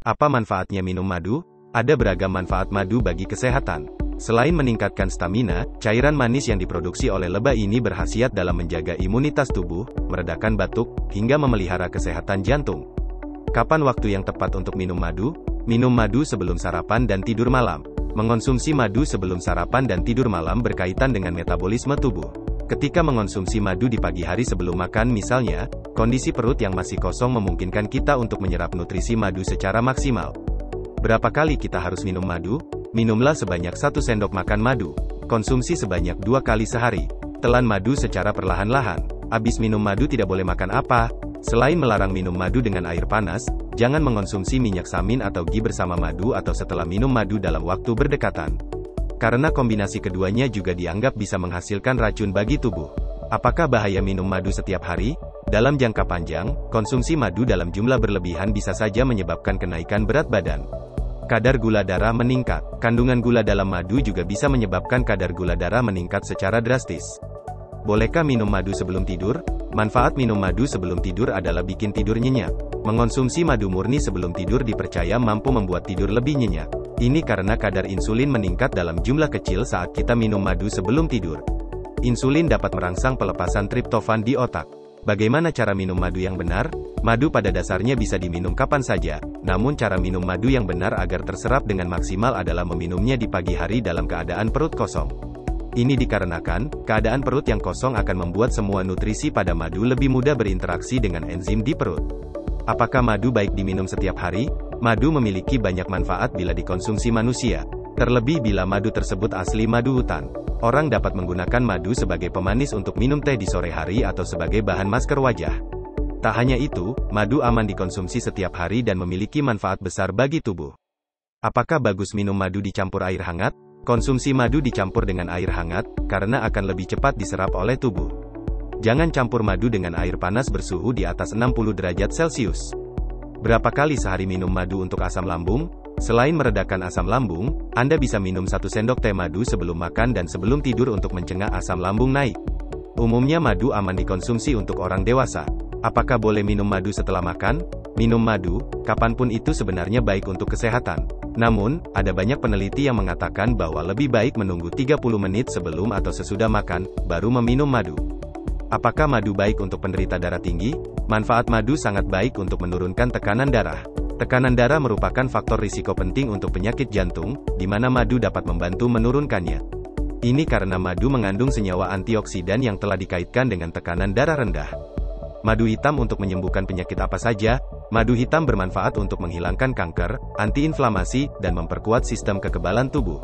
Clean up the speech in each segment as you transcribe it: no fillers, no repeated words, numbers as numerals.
Apa manfaatnya minum madu? Ada beragam manfaat madu bagi kesehatan. Selain meningkatkan stamina, cairan manis yang diproduksi oleh lebah ini berkhasiat dalam menjaga imunitas tubuh, meredakan batuk, hingga memelihara kesehatan jantung. Kapan waktu yang tepat untuk minum madu? Minum madu sebelum sarapan dan tidur malam. Mengonsumsi madu sebelum sarapan dan tidur malam berkaitan dengan metabolisme tubuh. Ketika mengonsumsi madu di pagi hari sebelum makan misalnya, kondisi perut yang masih kosong memungkinkan kita untuk menyerap nutrisi madu secara maksimal. Berapa kali kita harus minum madu? Minumlah sebanyak 1 sendok makan madu. Konsumsi sebanyak 2 kali sehari. Telan madu secara perlahan-lahan. Habis minum madu tidak boleh makan apa? Selain melarang minum madu dengan air panas, jangan mengonsumsi minyak samin atau ghee bersama madu atau setelah minum madu dalam waktu berdekatan. Karena kombinasi keduanya juga dianggap bisa menghasilkan racun bagi tubuh. Apakah bahaya minum madu setiap hari? Dalam jangka panjang, konsumsi madu dalam jumlah berlebihan bisa saja menyebabkan kenaikan berat badan. Kadar gula darah meningkat. Kandungan gula dalam madu juga bisa menyebabkan kadar gula darah meningkat secara drastis. Bolehkah minum madu sebelum tidur? Manfaat minum madu sebelum tidur adalah bikin tidur nyenyak. Mengonsumsi madu murni sebelum tidur dipercaya mampu membuat tidur lebih nyenyak. Ini karena kadar insulin meningkat dalam jumlah kecil saat kita minum madu sebelum tidur. Insulin dapat merangsang pelepasan triptofan di otak. Bagaimana cara minum madu yang benar? Madu pada dasarnya bisa diminum kapan saja, namun cara minum madu yang benar agar terserap dengan maksimal adalah meminumnya di pagi hari dalam keadaan perut kosong. Ini dikarenakan, keadaan perut yang kosong akan membuat semua nutrisi pada madu lebih mudah berinteraksi dengan enzim di perut. Apakah madu baik diminum setiap hari? Madu memiliki banyak manfaat bila dikonsumsi manusia. Terlebih bila madu tersebut asli madu hutan. Orang dapat menggunakan madu sebagai pemanis untuk minum teh di sore hari atau sebagai bahan masker wajah. Tak hanya itu, madu aman dikonsumsi setiap hari dan memiliki manfaat besar bagi tubuh. Apakah bagus minum madu dicampur air hangat? Konsumsi madu dicampur dengan air hangat, karena akan lebih cepat diserap oleh tubuh. Jangan campur madu dengan air panas bersuhu di atas 60 derajat Celcius. Berapa kali sehari minum madu untuk asam lambung? Selain meredakan asam lambung, Anda bisa minum 1 sendok teh madu sebelum makan dan sebelum tidur untuk mencegah asam lambung naik. Umumnya madu aman dikonsumsi untuk orang dewasa. Apakah boleh minum madu setelah makan? Minum madu, kapanpun itu sebenarnya baik untuk kesehatan. Namun, ada banyak peneliti yang mengatakan bahwa lebih baik menunggu 30 menit sebelum atau sesudah makan, baru meminum madu. Apakah madu baik untuk penderita darah tinggi? Manfaat madu sangat baik untuk menurunkan tekanan darah. Tekanan darah merupakan faktor risiko penting untuk penyakit jantung, di mana madu dapat membantu menurunkannya. Ini karena madu mengandung senyawa antioksidan yang telah dikaitkan dengan tekanan darah rendah. Madu hitam untuk menyembuhkan penyakit apa saja? Madu hitam bermanfaat untuk menghilangkan kanker, antiinflamasi, dan memperkuat sistem kekebalan tubuh.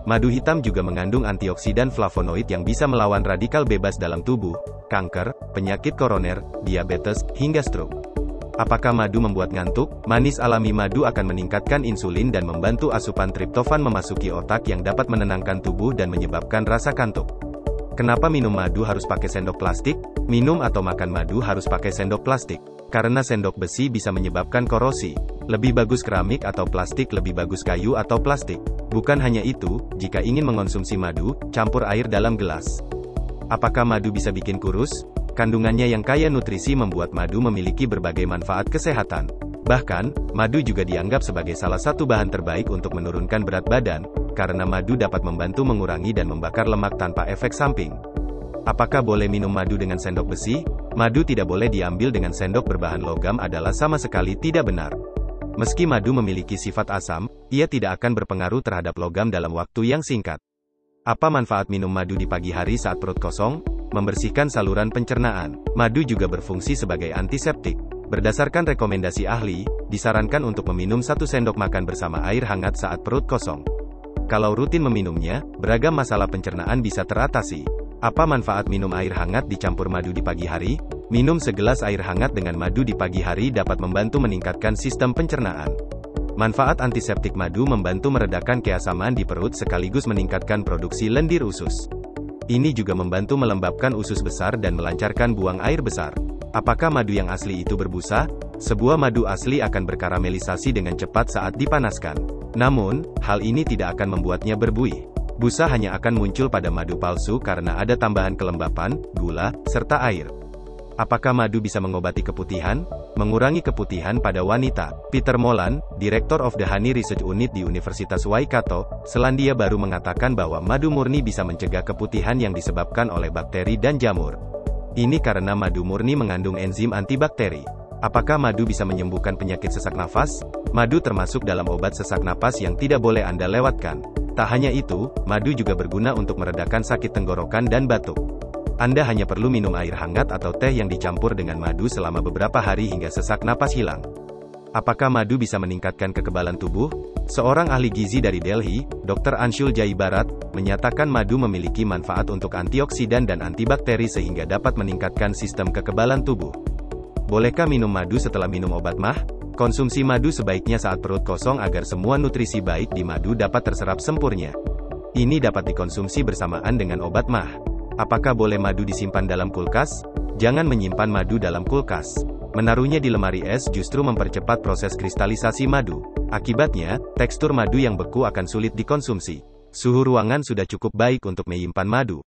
Madu hitam juga mengandung antioksidan flavonoid yang bisa melawan radikal bebas dalam tubuh, kanker, penyakit koroner, diabetes, hingga stroke. Apakah madu membuat ngantuk? Manis alami madu akan meningkatkan insulin dan membantu asupan triptofan memasuki otak yang dapat menenangkan tubuh dan menyebabkan rasa kantuk. Kenapa minum madu harus pakai sendok plastik? Minum atau makan madu harus pakai sendok plastik. Karena sendok besi bisa menyebabkan korosi. Lebih bagus keramik atau plastik, lebih bagus kayu atau plastik. Bukan hanya itu, jika ingin mengonsumsi madu, campur air dalam gelas. Apakah madu bisa bikin kurus? Kandungannya yang kaya nutrisi membuat madu memiliki berbagai manfaat kesehatan. Bahkan, madu juga dianggap sebagai salah satu bahan terbaik untuk menurunkan berat badan, karena madu dapat membantu mengurangi dan membakar lemak tanpa efek samping. Apakah boleh minum madu dengan sendok besi? Madu tidak boleh diambil dengan sendok berbahan logam adalah sama sekali tidak benar. Meski madu memiliki sifat asam, ia tidak akan berpengaruh terhadap logam dalam waktu yang singkat. Apa manfaat minum madu di pagi hari saat perut kosong? Membersihkan saluran pencernaan. Madu juga berfungsi sebagai antiseptik. Berdasarkan rekomendasi ahli, disarankan untuk meminum 1 sendok makan bersama air hangat saat perut kosong. Kalau rutin meminumnya, beragam masalah pencernaan bisa teratasi. Apa manfaat minum air hangat dicampur madu di pagi hari? Minum segelas air hangat dengan madu di pagi hari dapat membantu meningkatkan sistem pencernaan. Manfaat antiseptik madu membantu meredakan keasaman di perut sekaligus meningkatkan produksi lendir usus. Ini juga membantu melembabkan usus besar dan melancarkan buang air besar. Apakah madu yang asli itu berbusa? Sebuah madu asli akan berkaramelisasi dengan cepat saat dipanaskan. Namun, hal ini tidak akan membuatnya berbuih. Busa hanya akan muncul pada madu palsu karena ada tambahan kelembapan, gula, serta air. Apakah madu bisa mengobati keputihan? Mengurangi keputihan pada wanita. Peter Molan, Director of the Honey Research Unit di Universitas Waikato, Selandia Baru mengatakan bahwa madu murni bisa mencegah keputihan yang disebabkan oleh bakteri dan jamur. Ini karena madu murni mengandung enzim antibakteri. Apakah madu bisa menyembuhkan penyakit sesak nafas? Madu termasuk dalam obat sesak napas yang tidak boleh Anda lewatkan. Tak hanya itu, madu juga berguna untuk meredakan sakit tenggorokan dan batuk. Anda hanya perlu minum air hangat atau teh yang dicampur dengan madu selama beberapa hari hingga sesak napas hilang. Apakah madu bisa meningkatkan kekebalan tubuh? Seorang ahli gizi dari Delhi, Dr. Anshul Jai Bharat, menyatakan madu memiliki manfaat untuk antioksidan dan antibakteri sehingga dapat meningkatkan sistem kekebalan tubuh. Bolehkah minum madu setelah minum obat MAH? Konsumsi madu sebaiknya saat perut kosong agar semua nutrisi baik di madu dapat terserap sempurna. Ini dapat dikonsumsi bersamaan dengan obat MAH. Apakah boleh madu disimpan dalam kulkas? Jangan menyimpan madu dalam kulkas. Menaruhnya di lemari es justru mempercepat proses kristalisasi madu. Akibatnya, tekstur madu yang beku akan sulit dikonsumsi. Suhu ruangan sudah cukup baik untuk menyimpan madu.